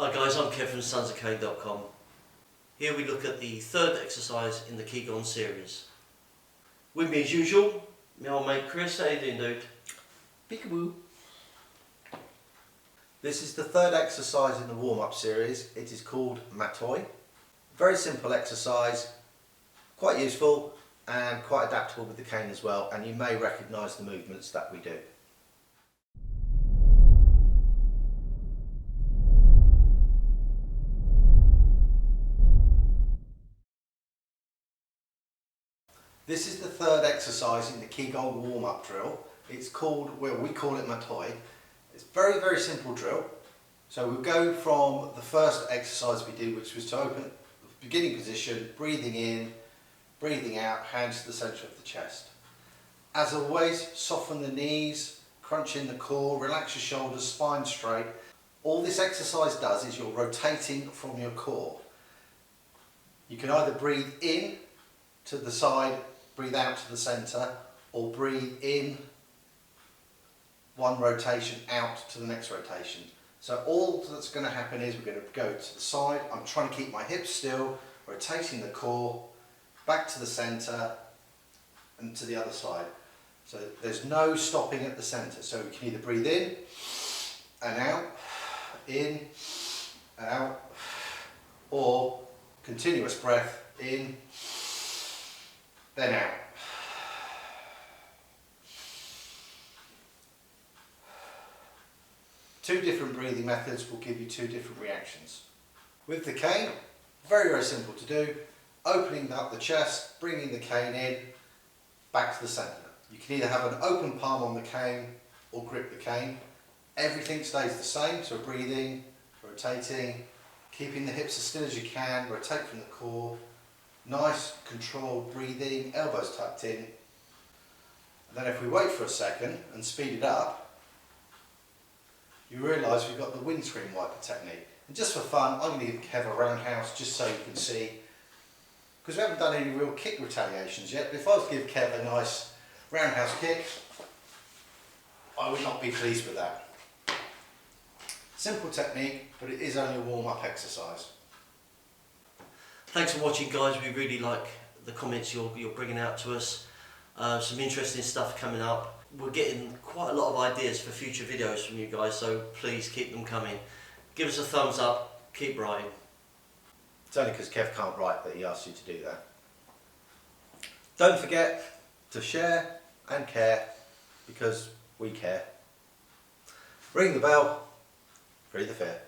Hi guys, I'm Kev from Sensei.com. Here we look at the third exercise in the QiGong series. With me as usual, my old mate Chris. How you doing, dude? Peekaboo. This is the third exercise in the warm-up series. It is called Matoi. Very simple exercise, quite useful and quite adaptable with the cane as well, and you may recognise the movements that we do. This is the third exercise in the QiGong warm-up drill. It's called, well, we call it Matoi. It's a very, very simple drill. So we'll go from the first exercise we did, which was to open the beginning position, breathing in, breathing out, hands to the centre of the chest. As always, soften the knees, crunch in the core, relax your shoulders, spine straight. All this exercise does is you're rotating from your core. You can either breathe in to the side, breathe out to the centre, or breathe in one rotation, out to the next rotation. So all that's going to happen is we're going to go to the side. I'm trying to keep my hips still, rotating the core, back to the centre and to the other side. So there's no stopping at the centre. So we can either breathe in and out, in and out, or continuous breath in, then out. Two different breathing methods will give you two different reactions. With the cane, very, very simple to do. Opening up the chest, bringing the cane in, back to the centre. You can either have an open palm on the cane or grip the cane. Everything stays the same, so breathing, rotating, keeping the hips as still as you can, rotate from the core. Nice controlled breathing, elbows tucked in. And then if we wait for a second and speed it up, you realise we've got the windscreen wiper technique. And just for fun, I'm going to give Kev a roundhouse just so you can see, because we haven't done any real kick retaliations yet, but if I was to give Kev a nice roundhouse kick, I would not be pleased with that. Simple technique, but it is only a warm-up exercise. Thanks for watching, guys. We really like the comments you're bringing out to us. Some interesting stuff coming up. We're getting quite a lot of ideas for future videos from you guys, so please keep them coming. Give us a thumbs up, keep writing. It's only because Kev can't write that he asked you to do that. Don't forget to share and care, because we care. Ring the bell, free the fear.